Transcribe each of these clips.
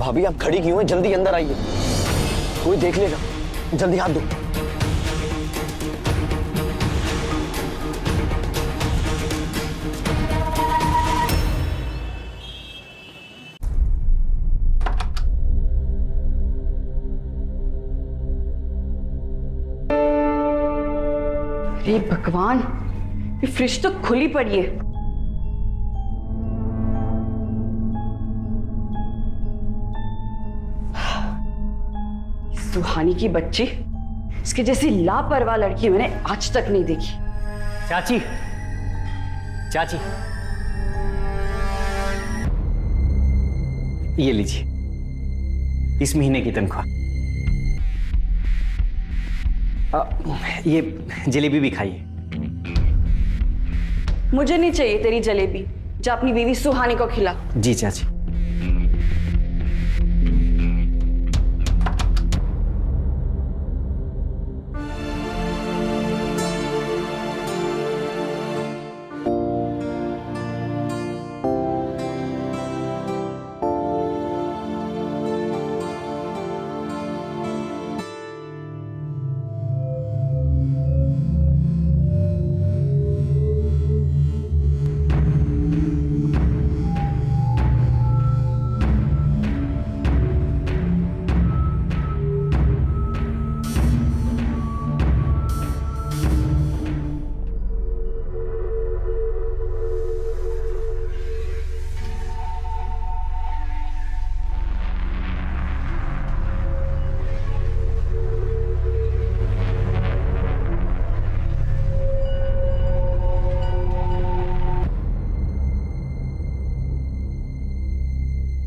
भाभी आप खड़ी क्यों हैं? जल्दी अंदर आइए, कोई देख लेगा। जल्दी हाथ दो। हे भगवान, ये फ्रिज तो खुली पड़ी है। सुहानी की बच्ची, इसके जैसी लापरवाह लड़की मैंने आज तक नहीं देखी। चाची, चाची, ये लीजिए इस महीने की तनख्वाह। ये जलेबी भी खाइए। मुझे नहीं चाहिए तेरी जलेबी, जा अपनी बीवी सुहानी को खिला। जी चाची।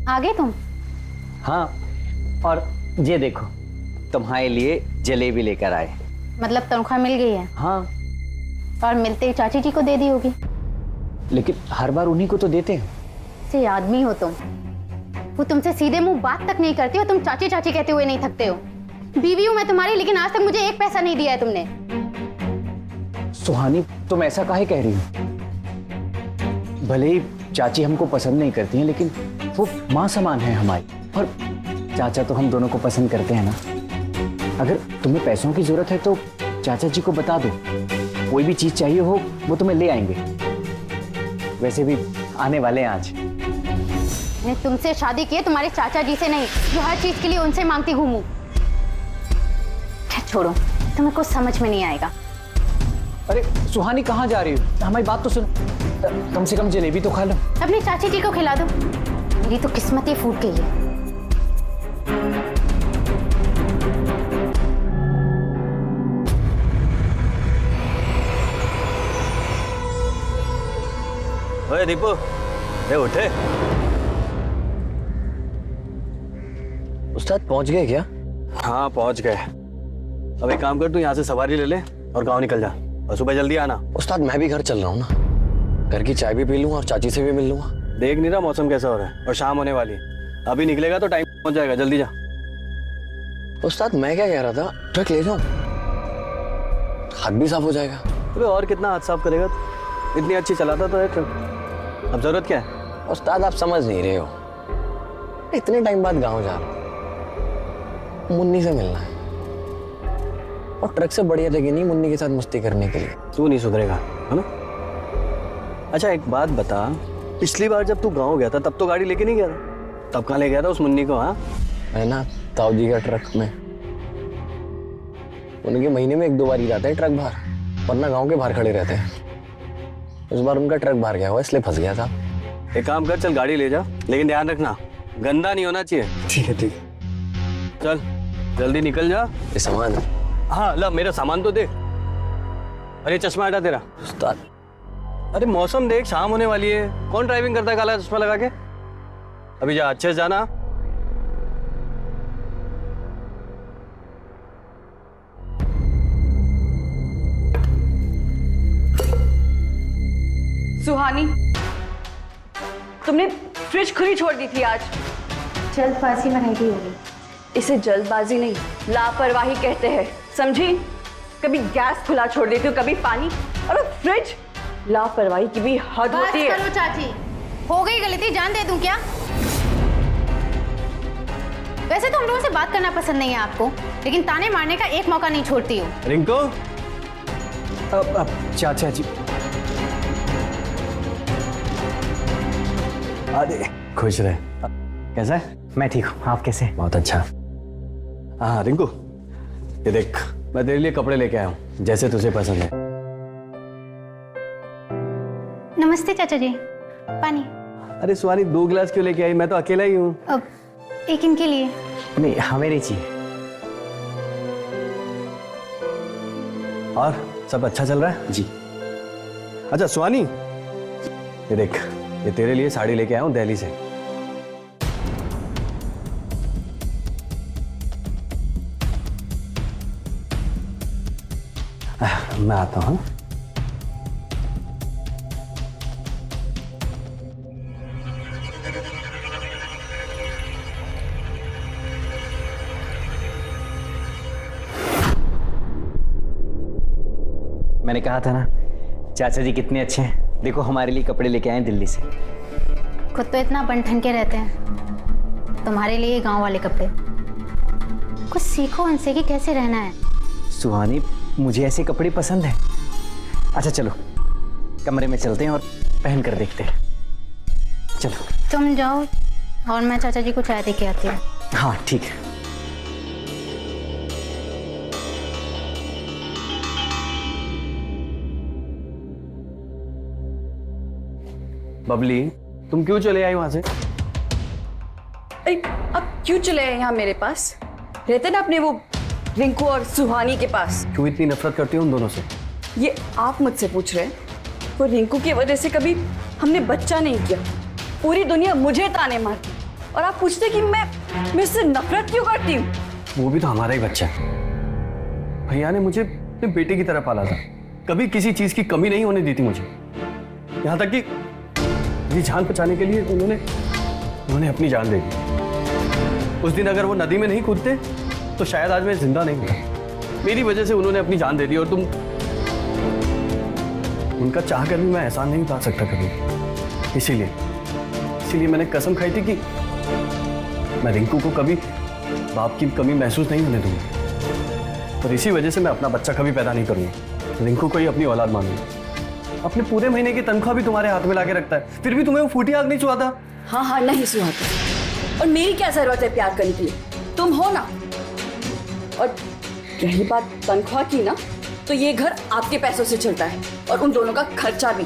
आ गए तुम? हाँ, और ये देखो तुम्हारे लिए जलेबी लेकर आए। मतलब तनख्वाह मिल गई है? हाँ। और मिलते ही चाची जी को दे दी होगी। लेकिन हर बार उन्हीं को तो देते हैं। से आदमी हो तुम, वो तुमसे सीधे मुंह बात तक नहीं करती हो, तुम चाची चाची कहते हुए नहीं थकते हो। बीवी हूं मैं तुम्हारी, लेकिन आज तक मुझे एक पैसा नहीं दिया है तुमने। सुहानी, तुम ऐसा काहे कह रही हो? भले ही चाची हमको पसंद नहीं करती हैं, लेकिन वो माँ समान है हमारी, और चाचा तो हम दोनों को पसंद करते हैं ना। अगर तुम्हें पैसों की जरूरत है तो चाचा जी को बता दो, कोई भी चीज चाहिए हो वो तुम्हें ले आएंगे। वैसे भी आने वाले हैं आज। मैंने तुमसे शादी की है, तुम्हारे चाचा जी से नहीं, जो हर चीज के लिए उनसे मांगती घूमूं। छोड़ो, तुम्हें कुछ समझ में नहीं आएगा। अरे सुहानी, कहाँ जा रही हो? हमारी बात तो सुनो, कम से कम जलेबी तो खा लो। अपनी चाची जी को खिला दो, मेरी तो किस्मत ही फूट गई है। ओए दीपू, ए उठे। उस्ताद पहुंच गए क्या? हाँ पहुंच गए। अब एक काम कर, तू यहाँ से सवारी ले ले और गांव निकल जा, और सुबह जल्दी आना। उस्ताद मैं भी घर चल रहा हूँ ना, घर की चाय भी पी लूंगा और चाची से भी मिल लूंगा। देख नहीं रहा मौसम कैसा हो रहा है, और शाम होने वाली है। अभी निकलेगा तो टाइम पहुंच जाएगा, जल्दी जा। उस्ताद मैं क्या कह रहा था, ट्रक ले जाऊं, हाथ भी साफ हो जाएगा। अबे और कितना हाथ साफ करेगा तू? इतनी अच्छी चलाता तो है ट्रक, अब जरूरत क्या है? उस्ताद आप समझ नहीं रहे हो, इतने टाइम बाद गाँव जा रहा हूँ, मुन्नी से मिलना है, और ट्रक से बढ़िया जगह नहीं मुन्नी के साथ मस्ती करने के लिए। तू नहीं सुधरेगा, है ना? अच्छा एक बात बता, पिछली बार जब तू गांव गया था तब तो गाड़ी लेके नहीं गया था, तब कहाँ ले गया था उस मुन्नी को? हाँ है ना, ताऊ जी का ट्रक में। उनके महीने में 1-2 बार ही जाते हैं ट्रक बाहर, वरना गांव के बाहर खड़े रहते हैं। इस बार उनका ट्रक बाहर गया हुआ, इसलिए फंस गया था। एक काम कर, चल गाड़ी ले जा, लेकिन ध्यान रखना गंदा नहीं होना चाहिए। ठीक है ठीक है। चल जल्दी निकल जा। ये सामान। हाँ ला, मेरा सामान तो दे। अरे चश्मा हटा तेरा। उस्ताद अरे मौसम देख, शाम होने वाली है, कौन ड्राइविंग करता है काला चश्मा लगा के? अभी जा, अच्छे से जाना। सुहानी, तुमने फ्रिज खुली छोड़ दी थी आज। जल्दबाजी में रह गई होगी। इसे जल्दबाजी नहीं, लापरवाही कहते हैं, समझी? कभी गैस खुला छोड़ देती हूँ, कभी पानी, और फ्रिज। लापरवाही की भी हद होती है। बस करो चाची, हो गई गलती, जान दे दूं क्या? वैसे तो हम लोगों से बात करना पसंद नहीं है आपको, लेकिन ताने मारने का एक मौका नहीं छोड़ती हो। रिंकू, अब चाचा जी, अरे खुश रहे। कैसा है? मैं ठीक हूँ, आप कैसे हैं? बहुत अच्छा। हाँ रिंकू, ये देख, मैं तेरे लिए कपड़े लेके आया हूँ, जैसे तुझे पसंद है। नमस्ते चाचा जी। पानी? अरे सुहानी, 2 गिलास क्यों लेके आई? मैं तो अकेला ही हूँ। अब एक इनके लिए। नहीं, हमें नहीं चाहिए। और सब अच्छा चल रहा है? जी। अच्छा सुहानी, ये देख, ये तेरे लिए साड़ी लेके आया हूँ दिल्ली से। मैं आता हूँ। मैंने कहा था ना, चाचा जी कितने अच्छे हैं। देखो, हमारे लिए कपड़े लेके आए हैं दिल्ली से। खुद तो इतना बन के रहते हैं, तुम्हारे लिए गांव वाले कपड़े। कुछ सीखो उनसे कि कैसे रहना है। सुहानी, मुझे ऐसे कपड़े पसंद है। अच्छा चलो, कमरे में चलते हैं और पहन कर देखते हैं। चलो। तुम जाओ और मैं चाचा जी को चाय दे के आती हूँ। हाँ ठीक है। बबली, तुम क्यों चले आई वहां से? अरे अब क्यों चले आए यहाँ मेरे पास? रहते ना अपने वो रिंकू और सुहानी के पास। क्यों इतनी नफरत करती हो उन दोनों से? ये आप मुझसे पूछ रहे हैं? वो रिंकू की वजह से कभी हमने बच्चा नहीं किया, पूरी दुनिया मुझे ताने मारती, और आप पूछते कि मैं इससे नफरत क्यों करती हूँ? वो भी तो हमारा ही बच्चा है। भैया ने मुझे अपने बेटे की तरह पाला था, कभी किसी चीज की कमी नहीं होने दी थी मुझे। यहाँ तक कि ये जान बचाने के लिए उन्होंने अपनी जान दे दी। उस दिन अगर वो नदी में नहीं कूदते तो शायद आज मैं जिंदा नहीं होता। मेरी वजह से उन्होंने अपनी जान दे दी, और तुम उनका चाह कर भी मैं एहसान नहीं उतार सकता कभी। इसीलिए मैंने कसम खाई थी कि मैं रिंकू को कभी बाप की कमी महसूस नहीं होने दूंगा, और इसी वजह से मैं अपना बच्चा कभी पैदा नहीं करूंगा। रिंकू को ही अपनी औलाद मानूंगा। अपने पूरे महीने की तनख्वाह भी तुम्हारे हाथ में लाके रखता है, फिर भी तुम्हें वो फूटी आग नहीं छुआता। हाँ हाँ, नहीं सुहाता। और मेरी क्या जरूरत है प्यार करने के लिए? तुम हो ना। और रही बात तनख्वाह की ना, तो ये घर आपके पैसों से चलता है, और उन दोनों का खर्चा भी।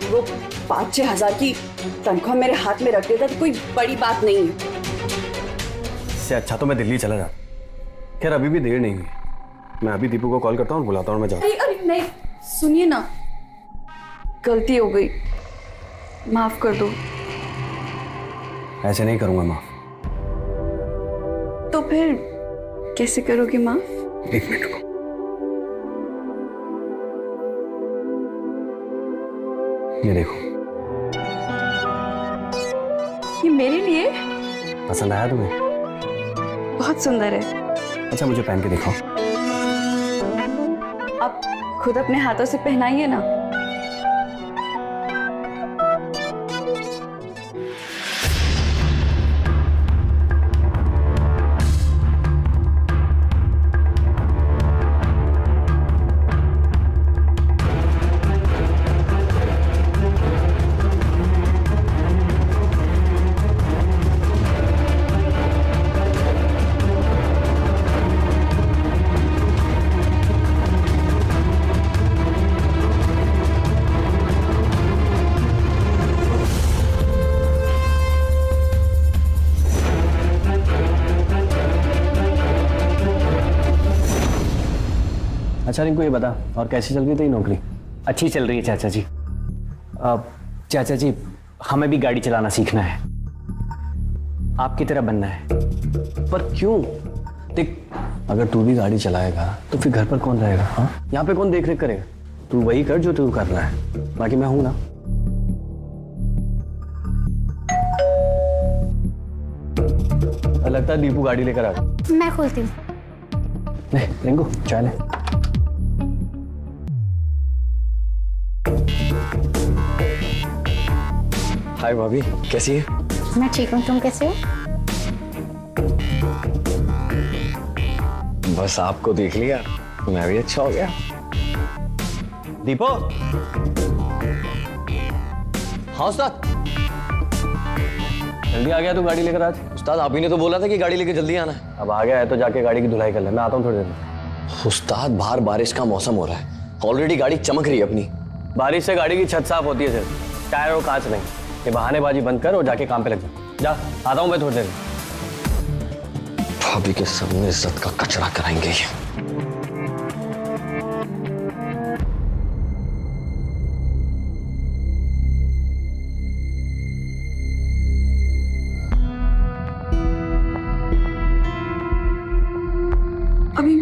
वो 5-6 हजार की तनख्वाह मेरे हाथ में रख देता तो कोई बड़ी बात नहीं है। इससे अच्छा तो मैं दिल्ली चला जाता। खैर अभी भी देर नहीं हुई, मैं अभी दीपू को कॉल करता हूँ और बुलाता हूँ, मैं जाता हूँ। अरे नहीं, सुनिए ना, गलती हो गई, माफ कर दो। ऐसे नहीं करूंगा माफ। तो फिर कैसे करोगे माफ? 1 मिनट को। ये देखो, ये मेरे लिए? पसंद आया तुम्हें? बहुत सुंदर है। अच्छा मुझे पहन के दिखाओ। आप खुद अपने हाथों से पहनाइए ना। अच्छा रिंकू, ये बता, और कैसी चल रही तेरी नौकरी? अच्छी चल रही है चाचा जी। चाचा जी, हमें भी गाड़ी चलाना सीखना है, आपकी तरह बनना है। पर क्यों? देख, अगर तू भी गाड़ी चलाएगा तो फिर घर पर कौन रहेगा? हाँ, यहाँ पे कौन देख रेख करेगा? तू वही कर जो तू कर रहा है, बाकी मैं हूं ना। लगता है दीपू गाड़ी लेकर आ गया। मैं खोलती हूँ। ले रिंकू, चाय ले। हाय भाभी, कैसी है? मैं ठीक हूँ, तुम कैसे हो? बस आपको देख लिया मैं भी अच्छा हो गया। दीपो। हाँ उस्ताद, जल्दी आ गया तू गाड़ी लेकर आज। उस्ताद आप ही ने तो बोला था कि गाड़ी लेके जल्दी आना है। अब आ गया है तो जाके गाड़ी की धुलाई कर ले, मैं आता हूँ थोड़ी देर में। उस्ताद बाहर बारिश का मौसम हो रहा है, ऑलरेडी गाड़ी चमक रही है अपनी। बारिश से गाड़ी की छत साफ होती है सिर्फ, टायर और कांच नहीं। ये बहानेबाजी बंद कर और जाके काम पे लग जा। आता हूँ मैं थोड़ी देर में। भाभी के सामने इज्जत का कचरा कराएंगे ये। अभी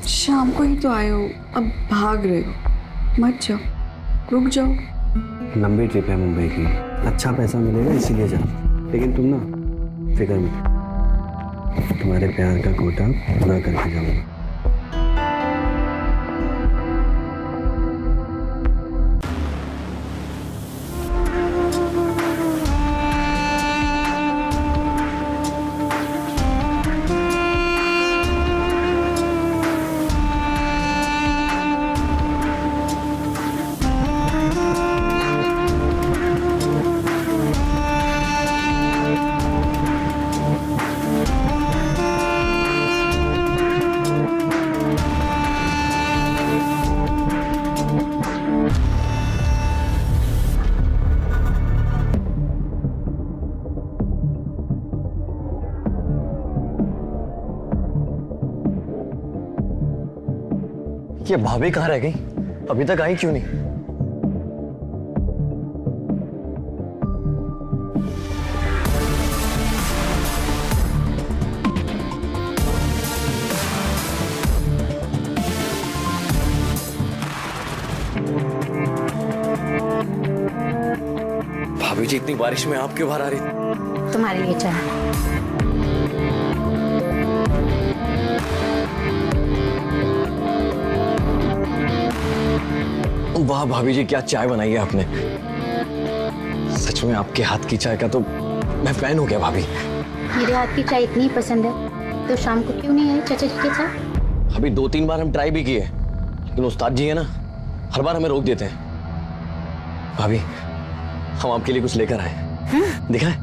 शाम को ही तो आए हो, अब भाग रहे हो। मत जाओ, रुक जाओ। लंबी ट्रिप है मुंबई की, अच्छा पैसा मिलेगा इसीलिए जा। लेकिन तुम ना फिक्र मत, तुम्हारे प्यार का कोटा पूरा करके जाऊंगा। ये भाभी कहाँ रह गई? अभी तक आई क्यों नहीं? भाभी जी इतनी बारिश में आप क्यों बाहर आ रही? तुम्हारे लिए चाय। वाह भाभी जी क्या चाय बनाई है आपने। सच में आपके हाथ की चाय का तो मैं फैन हो गया भाभी। मेरे हाथ की चाय इतनी पसंद है तो शाम को क्यों नहीं आई चाचा जी के साथ? अभी 2-3 बार हम ट्राई भी किए, लेकिन उस्ताद जी है ना, हर बार हमें रोक देते हैं। भाभी हम आपके लिए कुछ लेकर आए, दिखाएं?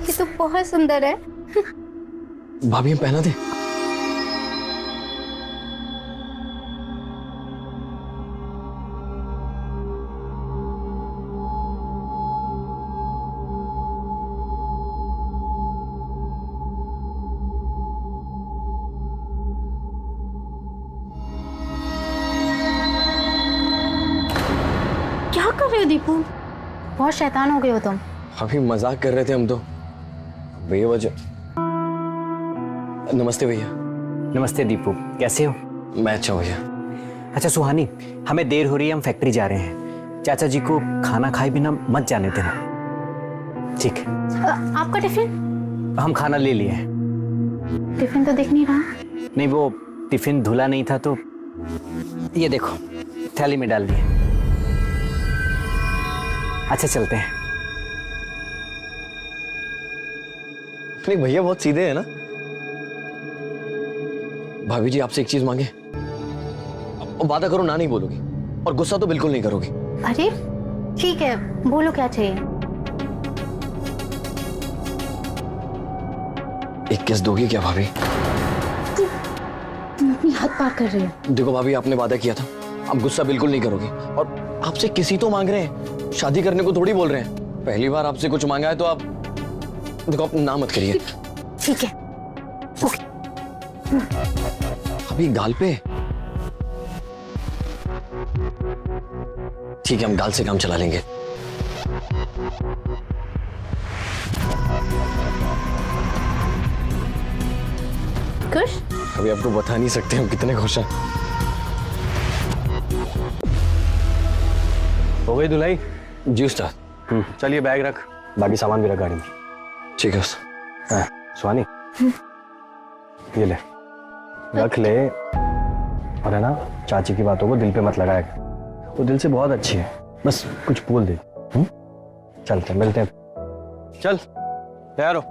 ये तो बहुत सुंदर है। भाभी हम पहना दे। क्या कर रहे हो दीपू? बहुत शैतान हो गए हो तुम। अभी मजाक कर रहे थे हम तो, बेवजह। नमस्ते भैया। नमस्ते दीपू, कैसे हो? मैं अच्छा भैया। अच्छा सुहानी, हमें देर हो रही है, हम फैक्ट्री जा रहे हैं। चाचा जी को खाना खाए बिना मत जाने देना, ठीक है? आपका टिफिन? हम खाना ले लिए हैं। टिफिन तो दिख नहीं रहा। नहीं, वो टिफिन धुला नहीं था तो ये देखो थैली में डाल दिए। अच्छा चलते हैं। नहीं भैया बहुत सीधे है ना। भाभी जी आपसे एक चीज मांगे, और वादा करो ना नहीं बोलोगी, और गुस्सा तो बिल्कुल नहीं करोगी। अरे ठीक है, बोलो क्या चाहिए। एक किस दोगी क्या भाभी? तुम अपनी हद पार कर रही हो। देखो भाभी आपने वादा किया था, अब गुस्सा बिल्कुल नहीं करोगी। और आपसे किसी तो मांग रहे हैं, शादी करने को थोड़ी बोल रहे हैं। पहली बार आपसे कुछ मांगा है तो आप देखो, आप ना मत करिए। ठीक है। ओके। अभी गाल पे? ठीक है, हम गाल से काम चला लेंगे। खुश? अभी आपको बता नहीं सकते हम कितने खुश हैं। हो गई धुलाई? जी उस्ताद। चलिए बैग रख, बाकी सामान भी रख गाड़ी में। ठीक है उस्ताद। हाँ, सुहानी ये ले, रख ले। और है ना, चाची की बातों को दिल पे मत लगाएगा। वो दिल से बहुत अच्छी है, बस कुछ बोल दे। चलते मिलते हैं। चल तैयार हो।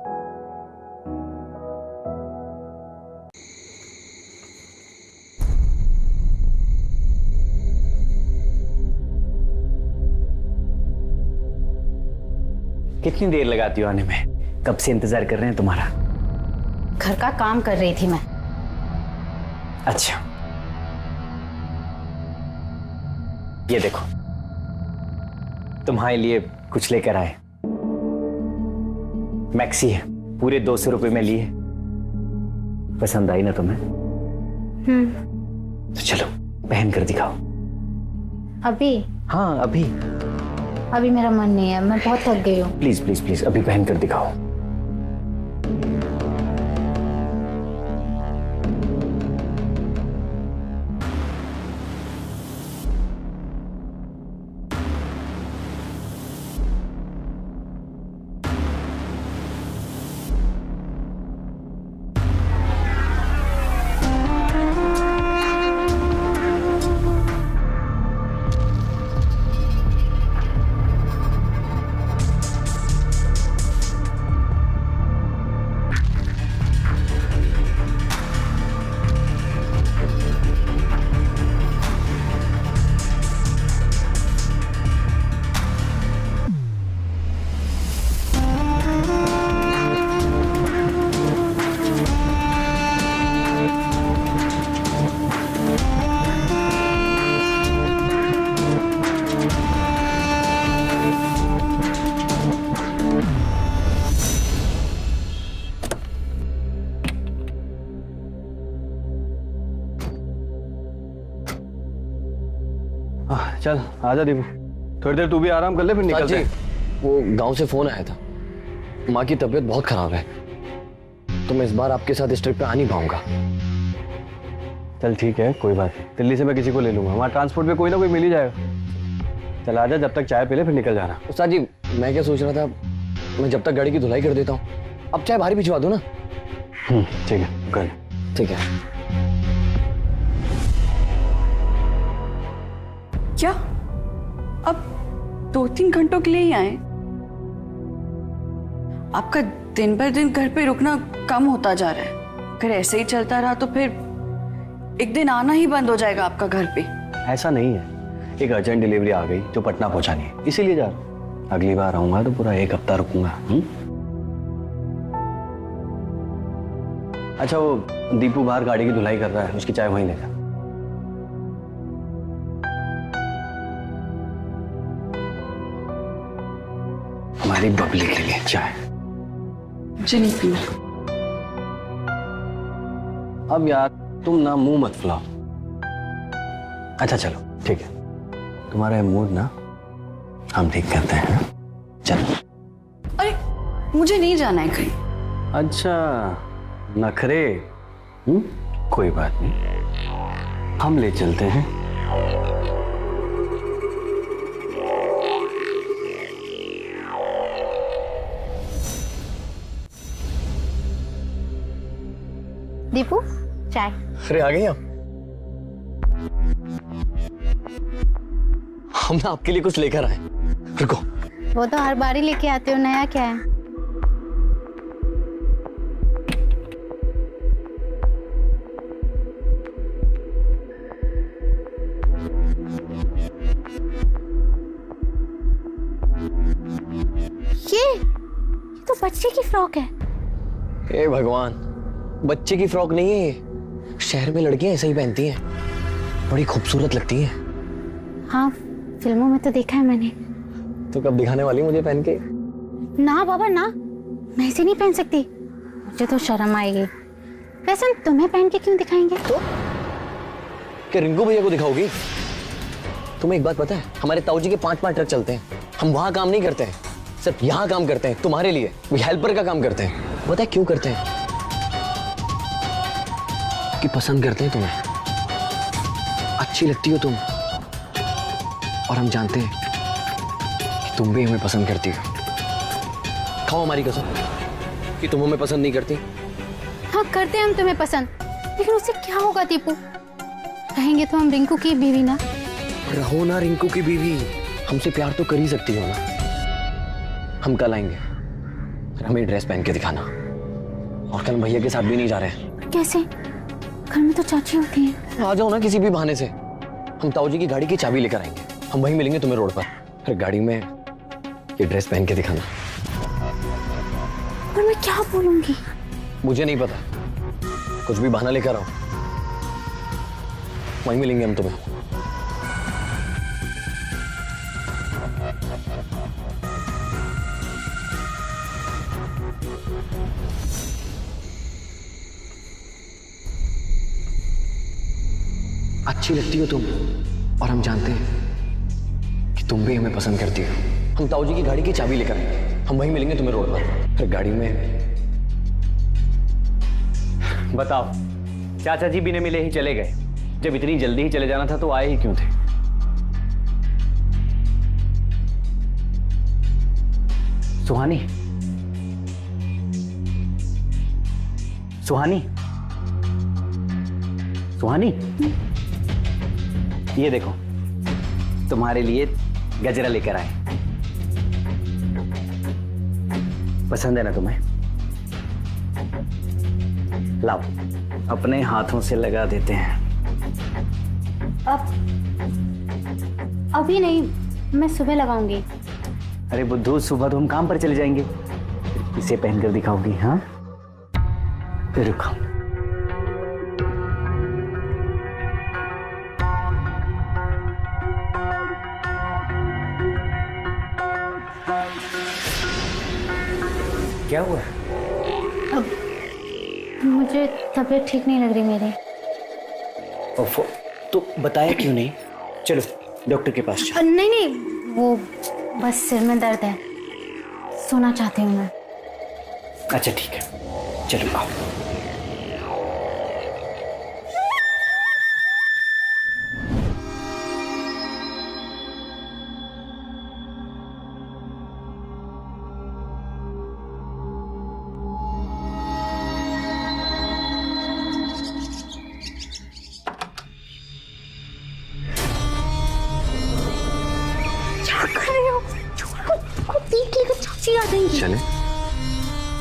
कितनी देर लगाती हो आने में? कब से इंतजार कर रहे हैं तुम्हारा। घर का काम कर रही थी मैं। अच्छा, ये देखो तुम्हारे लिए कुछ लेकर आए। मैक्सी है, पूरे 200 रुपए में लिए। पसंद आई ना तुम्हें? तो चलो पहन कर दिखाओ। अभी? हाँ अभी। अभी मेरा मन नहीं है, मैं बहुत थक गई हूँ। प्लीज प्लीज प्लीज अभी पहन कर दिखाओ। चल आजा दीपू, थोड़ी देर तू भी आराम कर ले, फिर निकलते हैं। वो गांव से फोन आया था, माँ की तबीयत बहुत खराब है, तो मैं इस बार आपके साथ इस ट्रिप पे आ नहीं पाऊंगा। चल ठीक है, कोई बात नहीं, दिल्ली से मैं किसी को ले लूंगा, वहाँ ट्रांसपोर्ट में कोई ना कोई मिल ही जाएगा। चल आजा, जब तक चाय पी ले फिर निकल जाना। उस्ताद जी मैं क्या सोच रहा था, मैं जब तक गाड़ी की धुलाई कर देता हूँ, अब चाय बाहर भिजवा दो ना। ठीक है कर। ठीक है। क्या अब 2-3 घंटों के लिए ही आए? आपका दिन भर दिन घर पे रुकना कम होता जा रहा है। अगर ऐसे ही चलता रहा तो फिर एक दिन आना ही बंद हो जाएगा आपका घर पे। ऐसा नहीं है, एक अर्जेंट डिलीवरी आ गई जो पटना पहुंचानी है, इसीलिए जा रहा हूं। अगली बार आऊंगा तो पूरा 1 हफ्ता रुकूंगा। अच्छा वो दीपू बाहर गाड़ी की धुलाई कर रहा है, उसकी चाय वहीं लेगा। हमारी बबली के लिए चाय। मुझे नहीं पीना। अब यार तुम ना मुंह मत फुलाओ। अच्छा चलो ठीक है, तुम्हारा मूड ना हम ठीक करते हैं। चलो। अरे मुझे नहीं जाना है कहीं। अच्छा नखरे, कोई बात नहीं, हम ले चलते हैं। दीपू चाय। अरे आ गई आप? हम ना आपके लिए कुछ लेकर आए, रुको। वो तो हर बार ही लेके आते हो, नया क्या है? ये तो बच्चे की फ्रॉक है। हे भगवान, बच्चे की फ्रॉक नहीं है ये, शहर में लड़कियां ऐसे ही पहनती हैं, बड़ी खूबसूरत लगती हैं। हाँ फिल्मों में तो देखा है मैंने। तो कब दिखाने वाली मुझे पहन के? ना बाबा ना, मैं ऐसे नहीं पहन सकती, मुझे तो शर्म आएगी। वैसे हम तुम्हें पहन के क्यों दिखाएंगे? तो क्या रिंकू भैया को दिखाओगी? तुम्हें एक बात पता है, हमारे ताऊ जी के 5-5 ट्रक चलते हैं, हम वहां काम नहीं करते हैं, सिर्फ यहाँ काम करते हैं तुम्हारे लिए, हेल्पर का काम करते हैं। पता है क्यों करते हैं? कि पसंद करते हैं तुम्हें, अच्छी लगती हो तुम, और हम जानते हैं कि तुम भी हमें पसंद करती हो। खाओ हमारी कसम कि तुम हमें पसंद नहीं करती। हाँ करते हैं हम तुम्हें पसंद, लेकिन उससे क्या होगा दीपू? कहेंगे तो हम रिंकू की बीवी ना। रहो ना रिंकू की बीवी, हमसे प्यार तो कर ही सकती हो ना। हम कल आएंगे और हमें ड्रेस पहन के दिखाना। और कल भैया के साथ भी नहीं जा रहे हैं। कैसे? घर में तो चाची होती है। आ जाओ ना किसी भी बहाने से। हम ताऊ जी की गाड़ी की चाबी लेकर आएंगे, हम वहीं मिलेंगे तुम्हें रोड पर। फिर गाड़ी में ये ड्रेस पहन के दिखाना। और मैं क्या बोलूंगी? मुझे नहीं पता, कुछ भी बहाना लेकर आओ, वहीं मिलेंगे हम तुम्हें। अच्छी लगती हो तुम, और हम जानते हैं कि तुम भी हमें पसंद करती हो। हम ताऊ जी की गाड़ी की चाबी लेकर आएंगे, हम वहीं मिलेंगे तुम्हें रोड पर। फिर गाड़ी में बताओ, चाचा जी बिना मिले ही चले गए। जब इतनी जल्दी ही चले जाना था तो आए ही क्यों थे? सुहानी, सुहानी, सुहानी, ये देखो तुम्हारे लिए गजरा लेकर आए। पसंद है ना तुम्हें? लाओ, अपने हाथों से लगा देते हैं। अभी नहीं, मैं सुबह लगाऊंगी। अरे बुद्धू, सुबह तो हम काम पर चले जाएंगे, इसे पहनकर दिखाओगी? हाँ, रुको। क्या हुआ? अब मुझे तबीयत ठीक नहीं लग रही मेरी। तो बताया क्यों नहीं? चलो डॉक्टर के पास चलो। नहीं नहीं, वो बस सिर में दर्द है, सोना चाहती हूँ मैं। अच्छा ठीक है, चलो आओ। चाची आ जाएंगी। चले?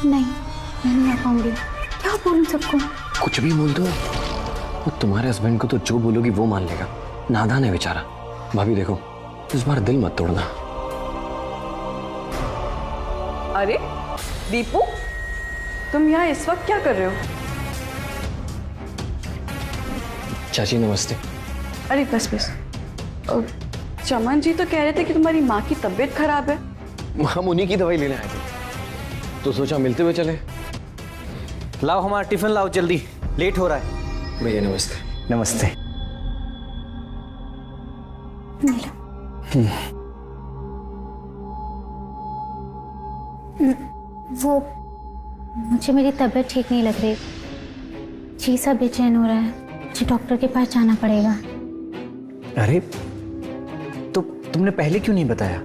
नहीं, मैं नहीं आ पाऊंगी। क्या बोलूं सबको? कुछ भी बोल दो, वो तुम्हारे हस्बैंड को तो जो बोलोगी वो मान लेगा। नादान है बेचारा। भाभी देखो, इस बार दिल मत तोड़ना। अरे दीपू, तुम यहाँ इस वक्त क्या कर रहे हो? चाची नमस्ते। अरे बस बस, चमन जी तो कह रहे थे कि तुम्हारी माँ की तबीयत खराब है। हम उन्हीं की दवाई लेने आए थे, तो सोचा मिलते हुए चले। लाओ हमारा टिफिन लाओ जल्दी, लेट हो रहा है। भैया नमस्ते। नमस्ते। वो मुझे मेरी तबीयत ठीक नहीं लग रही, जी सा बेचैन हो रहा है, मुझे डॉक्टर के पास जाना पड़ेगा। अरे तो तुमने पहले क्यों नहीं बताया?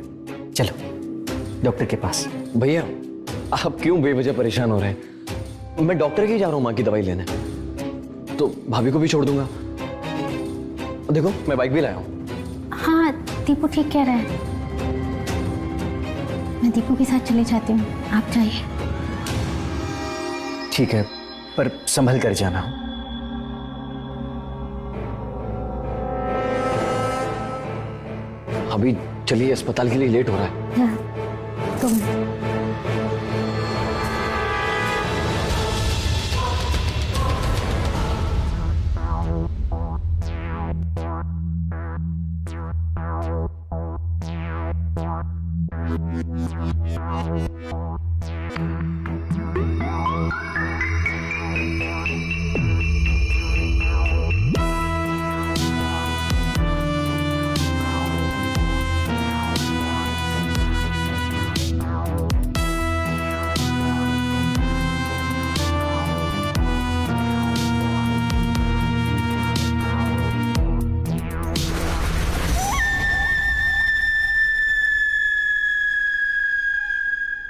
चलो डॉक्टर के पास। भैया आप क्यों बेवजह परेशान हो रहे हैं? मैं डॉक्टर के ही जा रहा हूँ माँ की दवाई लेने, तो भाभी को भी छोड़ दूंगा। देखो मैं बाइक भी लाया हूँ। हाँ, दीपू ठीक कह रहा है, मैं दीपू के साथ चले जाती हूँ, आप जाइए। ठीक है, पर संभल कर जाना। अभी चलिए, अस्पताल के लिए लेट हो रहा है। हाँ, तुम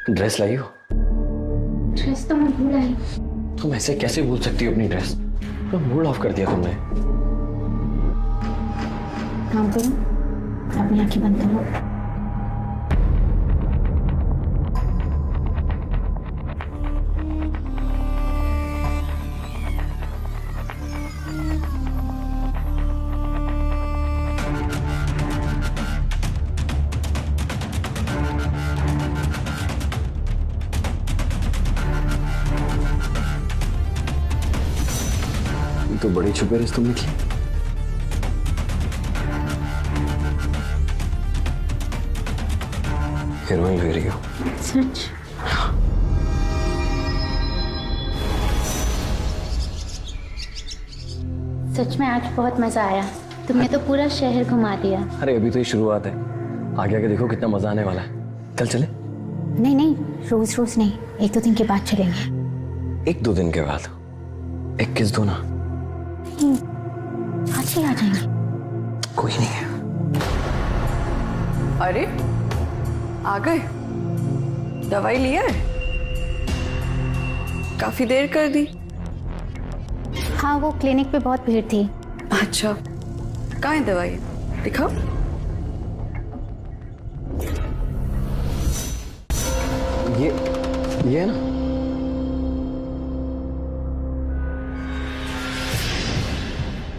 ड्रेस लाई हो? ड्रेस तो मैं भूल आई। तुम ऐसे कैसे भूल सकती हो अपनी ड्रेस? तो मूड ऑफ कर दिया तुमने। काम करूं? अपनी आंखें बंद करो। तो बड़े छुपे रिश्तों में निकली। हीरोइन लग रही हो। सच? सच में आज बहुत मजा आया। तुमने तो पूरा शहर घुमा दिया। अरे अभी तो ये शुरुआत है, आगे आगे देखो कितना मजा आने वाला है। कल चले? नहीं नहीं, रोज रोज नहीं, 1-2 दिन के बाद चलेंगे। 1-2 दिन के बाद? 21 दो ना। आज ही आ जाएंगे। कोई नहीं है। अरे आ गए, दवाई लिया है? काफी देर कर दी। हाँ, वो क्लिनिक पे बहुत भीड़ थी। अच्छा, कहाँ है दवाई? दिखाओ। ये है ना?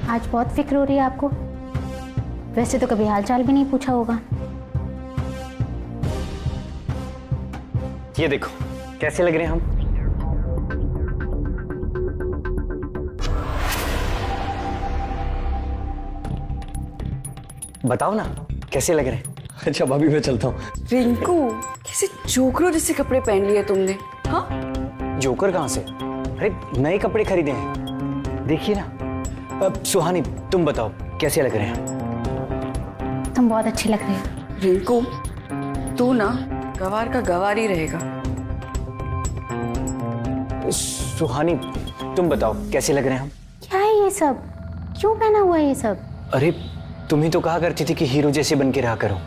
आज बहुत फिक्र हो रही है आपको। वैसे तो कभी हालचाल भी नहीं पूछा होगा। ये देखो कैसे लग रहे हैं हम। बताओ ना कैसे लग रहे हैं। अच्छा भाभी मैं चलता हूँ। रिंकू, कैसे जोकरों जैसे कपड़े पहन लिए तुमने? हाँ, जोकर कहाँ से? अरे नए कपड़े खरीदे हैं, देखिए ना। अब सुहानी तुम बताओ कैसे लग रहे हैं। तुम बहुत अच्छे लग रहे हो। रिंकू, तू ना गवार का गवार ही रहेगा। सुहानी तुम बताओ कैसे लग रहे हैं हम। क्या है ये सब? क्यों पहना हुआ है ये सब? अरे तुम ही तो कहा करती थी कि हीरो जैसे बन के रहा करो।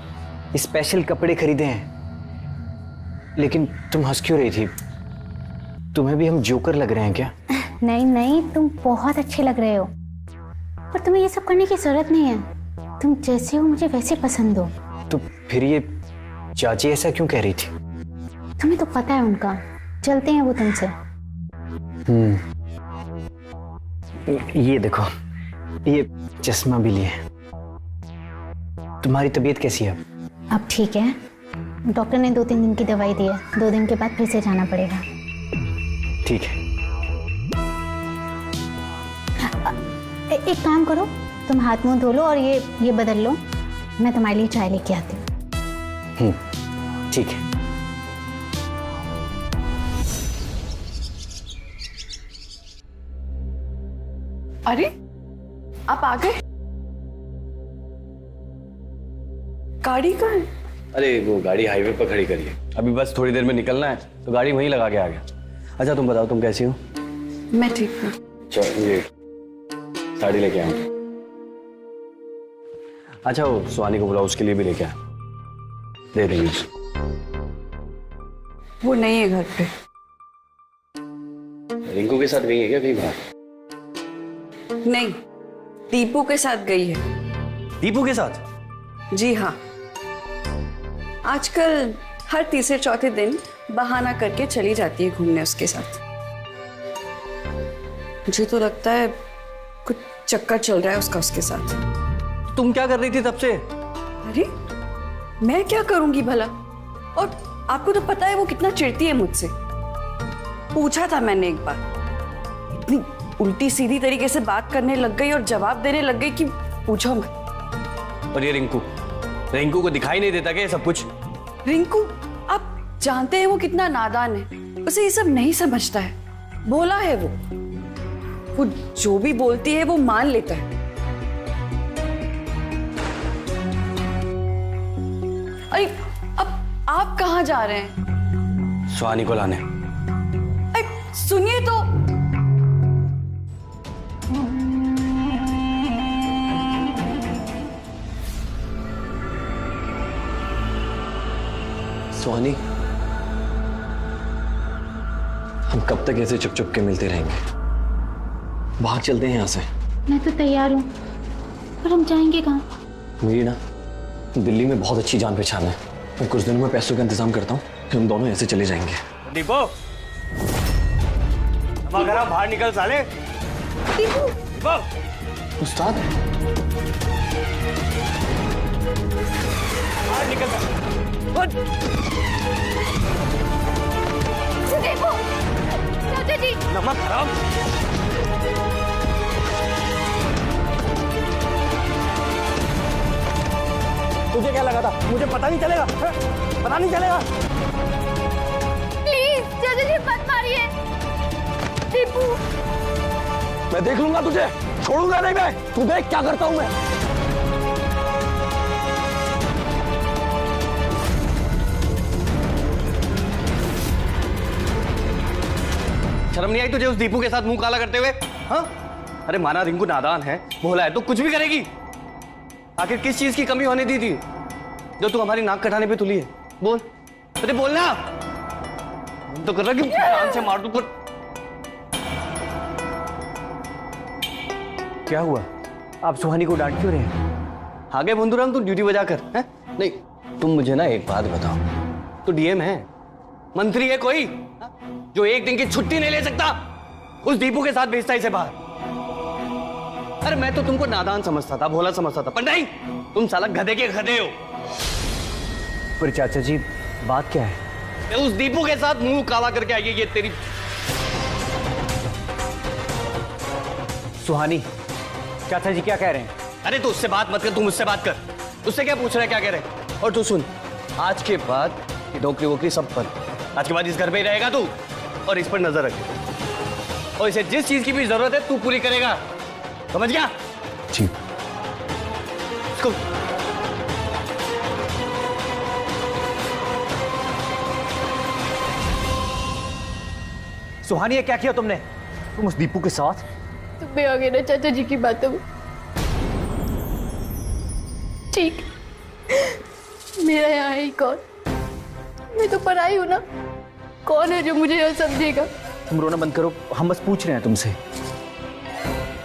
स्पेशल कपड़े खरीदे हैं, लेकिन तुम हंस क्यों रही थी? तुम्हें भी हम जोकर लग रहे हैं क्या? नहीं नहीं, तुम बहुत अच्छे लग रहे हो, पर तुम्हें ये सब करने की जरूरत नहीं है। तुम जैसे हो मुझे वैसे पसंद हो। तो फिर ये चाची ऐसा क्यों कह रही थी? तुम्हें तो पता है उनका, चलते हैं वो तुमसे। ये देखो, ये चश्मा भी लिए। तुम्हारी तबीयत कैसी है? अब ठीक है। डॉक्टर ने 2-3 दिन की दवाई दी है, 2 दिन के बाद फिर से जाना पड़ेगा। ठीक है। एक काम करो, तुम हाथ मुंह धो लो और ये बदल लो, मैं तुम्हारे लिए चाय लेके आती हूँ। ठीक है। अरे आप आ गए? गाड़ी कहाँ है? अरे वो गाड़ी हाईवे पर खड़ी करी है, अभी बस थोड़ी देर में निकलना है, तो गाड़ी वहीं लगा के आ गया। अच्छा तुम बताओ तुम कैसी हो? मैं ठीक हूँ। चलो ये साड़ी लेके आऊँ। अच्छा वो सुहानी को बुलाओ, उसके लिए भी लेके आए, दे देंगे। वो नहीं है घर पे। रिंकू के साथ गई है क्या कहीं बाहर? नहीं, दीपू के साथ गई है। दीपू के साथ? जी हाँ, आजकल हर तीसरे चौथे दिन बहाना करके चली जाती है घूमने उसके साथ। मुझे तो लगता है कुछ चक्कर चल रहा है उसका उसके साथ। तुम क्या कर रही थी तब से? अरे मैं क्या करूंगी भला? और आपको तो पता है वो कितना चिढ़ती है मुझसे। पूछा था मैंने एक बार, इतनी उल्टी सीधी तरीके से बात करने लग गई और जवाब देने लग गई कि पूछो मत। और ये रिंकू को दिखाई नहीं देता क्या ये सब कुछ? रिंकू, आप जानते हैं वो कितना नादान है, उसे ये सब नहीं समझता है। बोला है वो जो भी बोलती है वो मान लेता है। अरे अब आप कहाँ जा रहे हैं? सुहानी को लाने। अरे सुनिए तो। सुहानी, हम कब तक ऐसे चुप चुप के मिलते रहेंगे? भाग चलते हैं यहाँ से। मैं तो तैयार हूँ, पर हम जाएंगे कहाँ? मीना, दिल्ली में बहुत अच्छी जान पहचान है। मैं कुछ दिनों में पैसों का इंतजाम करता हूँ, फिर हम दोनों ऐसे चले जाएंगे। दीपो, घर बाहर निकल साले। दीपो, उस्ताद, बाहर निकल। देखो चाचा जी, नमक खराब। तुझे क्या लगा था मुझे पता नहीं चलेगा? पता नहीं चलेगा? प्लीज चाचा जी मत मारिए। दीपू, मैं देख लूंगा तुझे, छोड़ूंगा नहीं मैं। तू देख क्या करता हूं मैं। शर्म नहीं आई तुझे उस दीपू के साथ मुंह काला करते हुए? हाँ, अरे माना रिंकू नादान है, भोला है तो कुछ भी करेगी। आखिर किस चीज की कमी होने दी थी जो तू हमारी नाक कटाने पे तुली है? बोल, अरे बोलना। तो कर रहा कि जान से मार दूं। क्या हुआ? आप सुहानी को डांट क्यों रहे हैं? आगे बंधुराम तू ड्यूटी बजा कर है? नहीं, तुम मुझे ना एक बात बताओ, तू डीएम है, मंत्री है कोई जो एक दिन की छुट्टी नहीं ले सकता? उस दीपू के साथ भेजता इसे बाहर। अरे मैं तो तुमको नादान समझता था, भोला समझता था, पर नहीं, तुम साला गधे के गधे हो। पर चाचा जी बात क्या है? उस दीपू के साथ मुंह काला करके आई है ये तेरी सुहानी। चाचा जी क्या कह रहे हैं? अरे तू उससे बात मत कर, तू मुझसे बात कर। उससे क्या पूछ रहा है, क्या कह रहे हैं? और तू सुन, आज के बाद ये नौकरी वोकरी सब बंद। आज के बाद इस घर पे ही रहेगा तू, और इस पर नजर रख, और इसे जिस चीज की भी जरूरत है तू पूरी करेगा, समझ गया? जी। इसको सुहानी ये क्या किया तुमने? तुम उस दीपू के साथ? तुम भी आ गए ना चाचा जी की बातों में। ठीक, मेरा यहाँ है ही कौन? मैं तो पराई हूँ ना। कौन है जो मुझे यह समझेगा? तुम रोना बंद करो, हम बस पूछ रहे हैं तुमसे।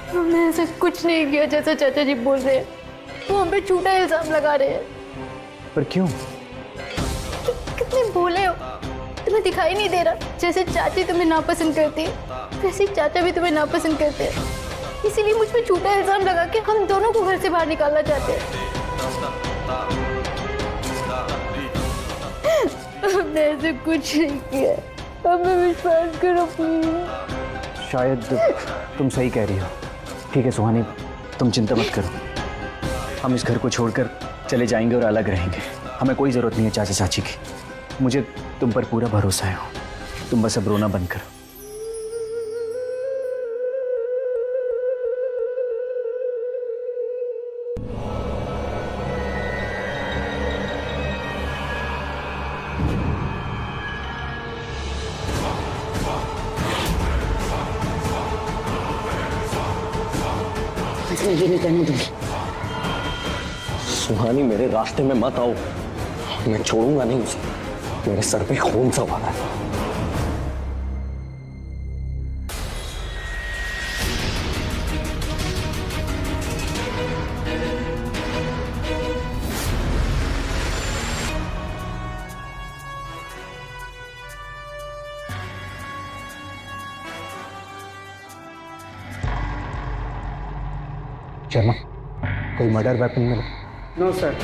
हमने ऐसा कुछ नहीं किया जैसा चाचा जी बोल रहे हैं। वो हम पे झूठा इल्जाम लगा रहे हैं। पर क्यों? कितने भोले हो, तुम्हें दिखाई नहीं दे रहा? जैसे चाची तुम्हें नापसंद करती है, वैसे ही चाचा भी तुम्हें नापसंद करते हैं। इसीलिए मुझ पे झूठा इल्जाम लगा के हम दोनों को घर से बाहर निकालना चाहते हैं। हमने ऐसे कुछ नहीं किया, हमें विश्वास करो प्लीज। शायद तुम सही कह रही हो। ठीक है सुहानी, तुम चिंता मत करो, हम इस घर को छोड़कर चले जाएंगे और अलग रहेंगे। हमें कोई जरूरत नहीं है चाचा चाची की। मुझे तुम पर पूरा भरोसा है। तुम बस अब रोना बंद करो। मैं ये नहीं करने दूंगी। सुहानी मेरे रास्ते में मत आओ, मैं छोड़ूंगा नहीं उसे। मेरे सर पे खून सवार है। शर्मा, कोई मर्डर वेपन मिला? No sir.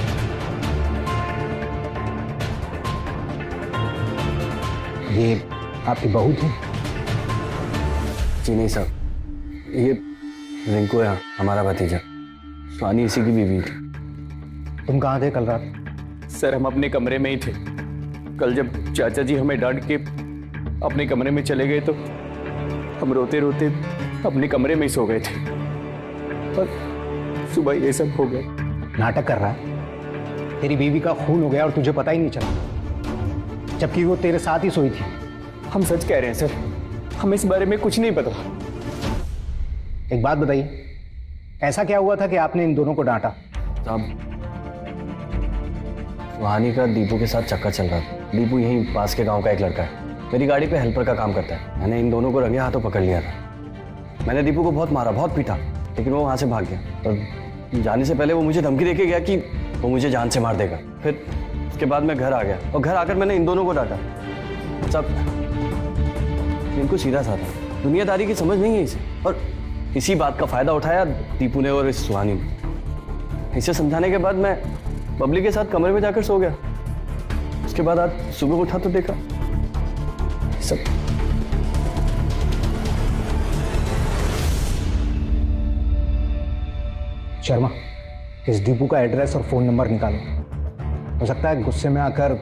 ये आपकी बहू थी? जी नहीं सर, ये रिंकू है, हमारा भतीजा। सुहानी इसी की बीवी थी। तुम कहाँ थे कल रात? सर हम अपने कमरे में ही थे। कल जब चाचा जी हमें डांट के अपने कमरे में चले गए तो हम रोते रोते अपने कमरे में ही सो गए थे, और सुबह ये सब हो गया। नाटक कर रहा है? तेरी बीवी का खून हो गया और तुझे पता ही नहीं चला, जबकि वो तेरे साथ ही सोई थी। हम सच कह रहे हैं सर, हमें इस बारे में कुछ नहीं पता। एक बात बताइए, ऐसा क्या हुआ था कि आपने इन दोनों को डांटा? साहब, सुहानी का दीपू के साथ चक्कर चल रहा था। दीपू यहीं पास के गांव का एक लड़का है, मेरी गाड़ी पे हेल्पर का काम करता है। मैंने इन दोनों को रंगे हाथों पकड़ लिया था। मैंने दीपू को बहुत मारा, बहुत पीटा, लेकिन वो वहां से भाग गया। और जाने से पहले वो मुझे धमकी देके गया कि वो मुझे जान से मार देगा। फिर उसके बाद मैं घर आ गया और घर आकर मैंने इन दोनों को डांटा। सब इनको सीधा साधा दुनियादारी की समझ नहीं है इसे, और इसी बात का फायदा उठाया दीपू ने और इस सुहानी ने। इसे समझाने के बाद मैं बबली के साथ कमरे में जाकर सो गया। उसके बाद आज सुबह उठा तो देखा सब। शर्मा, इस दीपू का एड्रेस और फोन नंबर निकालो। हो सकता है गुस्से में आकर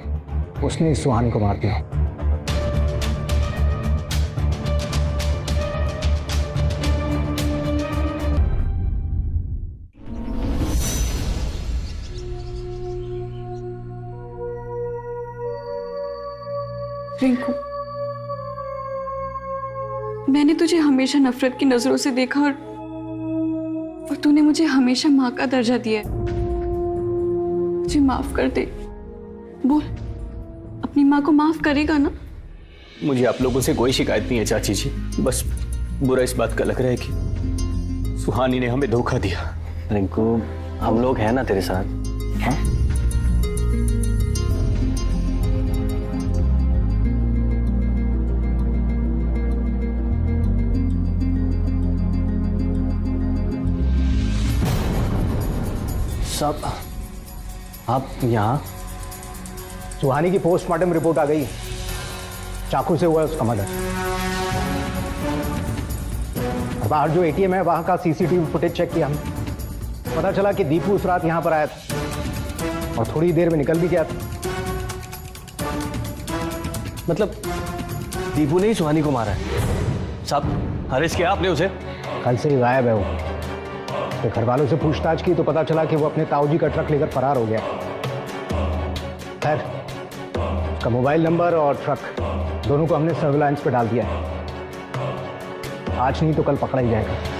उसने इस सुहानी को मार दिया। रिंकू, मैंने तुझे हमेशा नफरत की नजरों से देखा और तूने मुझे हमेशा माँ का दर्जा दिया है। मुझे माफ कर दे। बोल, अपनी माँ को माफ करेगा ना? मुझे आप लोगों से कोई शिकायत नहीं है चाची जी, बस बुरा इस बात का लग रहा है कि सुहानी ने हमें धोखा दिया। रिंकू, हम लोग हैं ना तेरे साथ। हाँ? सब आप यहाँ? सुहानी की पोस्टमार्टम रिपोर्ट आ गई है। चाकू से हुआ है उसका मर्डर। और बाहर जो एटीएम है वहां का सीसीटीवी फुटेज चेक किया हमने। पता चला कि दीपू उस रात यहां पर आया था और थोड़ी देर में निकल भी गया था। मतलब दीपू ने ही सुहानी को मारा है? साहब, अरेस्ट किया आपने उसे? कल से ही गायब है वो। तो घर वालों से पूछताछ की तो पता चला कि वो अपने ताऊजी का ट्रक लेकर फरार हो गया। खैर, उसका मोबाइल नंबर और ट्रक दोनों को हमने सर्विलांस पे डाल दिया है। आज नहीं तो कल पकड़ा ही जाएगा।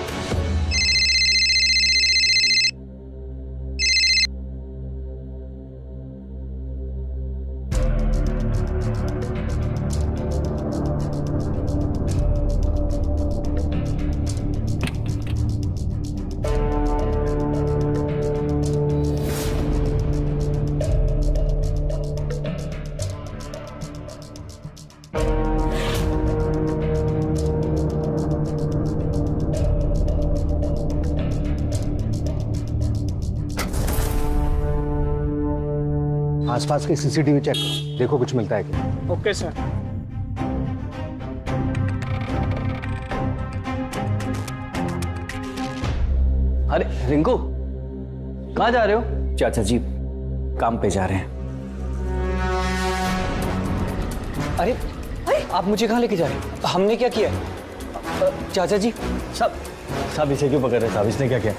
आसपास के सीसीटीवी चेक करो, देखो कुछ मिलता है क्या। Okay sir. अरे रिंकू, कहाँ जा रहे हो? चाचा जी काम पे जा रहे हैं। अरे आप मुझे कहाँ लेके जा रहे हैं? हमने क्या किया? चाचा जी साहब इसे क्यों पकड़ रहे साहब? इसने क्या किया?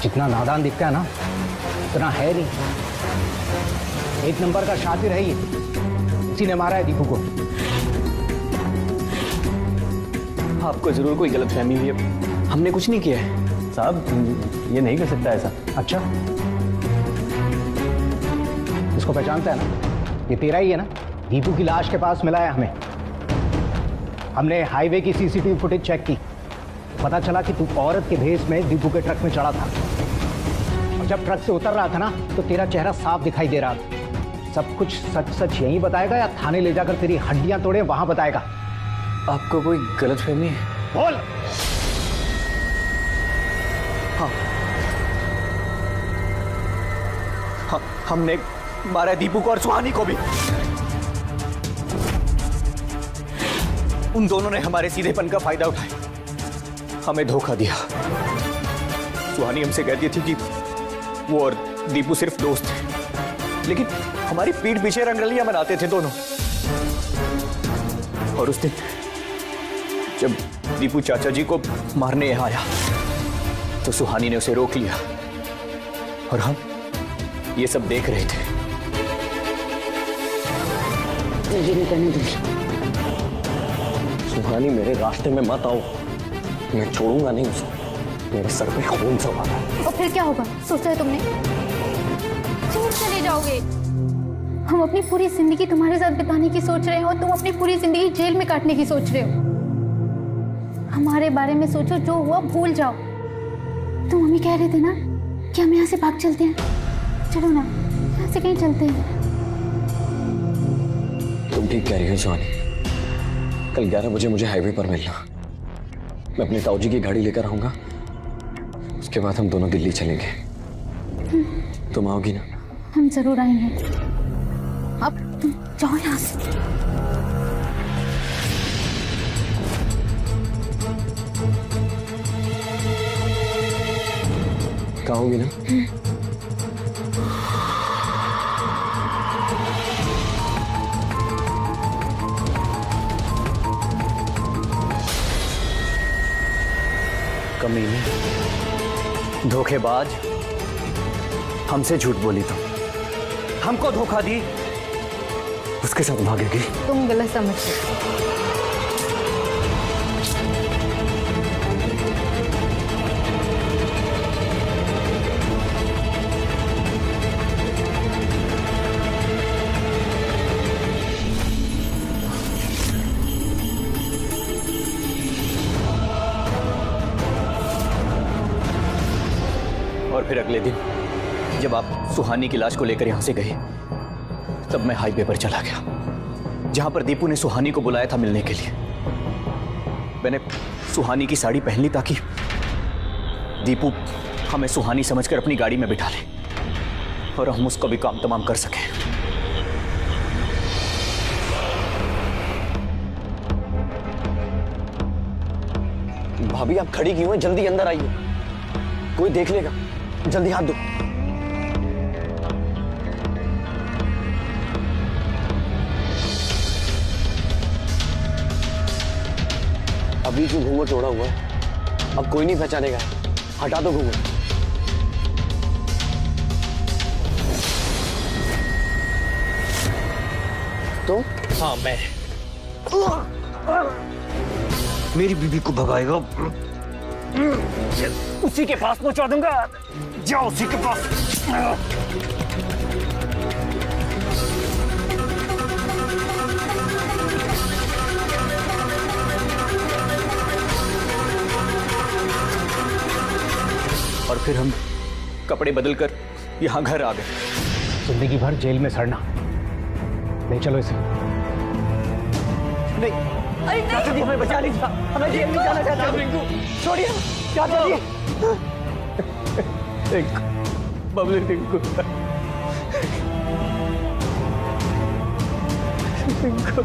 जितना नादान दिखता है ना उतना है नहीं। एक नंबर का शातिर है ये। इसी ने मारा है दीपू को। आपको जरूर कोई गलतफहमी हुई है, हमने कुछ नहीं किया है। साहब ये नहीं कर सकता ऐसा। अच्छा, इसको पहचानता है ना? ये तेरा ही है ना? दीपू की लाश के पास मिला है हमें। हमने हाईवे की सीसीटीवी फुटेज चेक की। पता चला कि तू औरत के भेष में दीपू के ट्रक में चढ़ा था और जब ट्रक से उतर रहा था ना तो तेरा चेहरा साफ दिखाई दे रहा था। सब कुछ सच सच यहीं बताएगा या थाने ले जाकर तेरी हड्डियां तोड़े वहां बताएगा? आपको कोई गलतफहमी है? बोल। हाँ, हमने मारा दीपू को और सुहानी को भी। उन दोनों ने हमारे सीधेपन का फायदा उठाया, हमें धोखा दिया। सुहानी हमसे कहती थी कि वो और दीपू सिर्फ दोस्त थे, लेकिन हमारी पीठ पीछे रंगरलियां बनाते थे दोनों। और उस दिन जब दीपू चाचा जी को मारने यहाँ आया तो सुहानी ने उसे रोक लिया और हम ये सब देख रहे थे। मुझे नहीं करने दूंगी। सुहानी मेरे रास्ते में मत आओ, मैं छोड़ूंगा नहीं उसे। मेरे सर पे खून सवार है। और फिर क्या होगा सोचा है तुमने? दूर चले जाओगे। हम अपनी पूरी जिंदगी तुम्हारे साथ बिताने की सोच रहे हैं और तुम अपनी पूरी जिंदगी जेल में काटने की सोच रहे हो। हमारे बारे में सोचो, जो हुआ भूल जाओ। तुम मम्मी कह रहे थे ना क्या हम यहाँ से भाग चलते हैं? चलो ना, यहाँ से कहीं चलते हैं। तुम ठीक कह रही हो सुहानी। कल 11 बजे मुझे हाईवे पर मिलना। मैं अपने ताऊजी की गाड़ी लेकर आऊंगा। उसके बाद हम दोनों दिल्ली चलेंगे। तुम आओगी ना? हम जरूर आएंगे। अब तुम जाओ यहाँ से। कहोगी ना? कमीने, धोखेबाज, हमसे झूठ बोली तुम, हमको धोखा दी, उसके साथ भागेगी। तुम गलत समझते हो। और फिर अगले दिन जब आप सुहानी की लाश को लेकर यहां से गए, तब मैं हाईवे पर चला गया, जहां पर दीपू ने सुहानी को बुलाया था मिलने के लिए। मैंने सुहानी की साड़ी पहन ली ताकि दीपू हमें सुहानी समझकर अपनी गाड़ी में बिठा ले और हम उसका भी काम तमाम कर सकें। भाभी आप खड़ी क्यों हैं? जल्दी अंदर आइए, कोई देख लेगा। जल्दी हाथ दो। अभी जो घूंघट ओढ़ा हुआ है, अब कोई नहीं पहचानेगा। हटा दो घूंघट। तो हाँ, मैं मेरी बीबी को भगाएगा, उसी के पास पहुंचा दूंगा। जाओ उसी के पास। और फिर हम कपड़े बदलकर यहां घर आ गए। जिंदगी भर जेल में सड़ना। ले चलो इसे। नहीं, चाचा जी हमें बचा लीजिए, हमें जेल नहीं जाना चाहता। रिंकू छोड़िए चाचा जी। बबली रिंकू, रिंकू।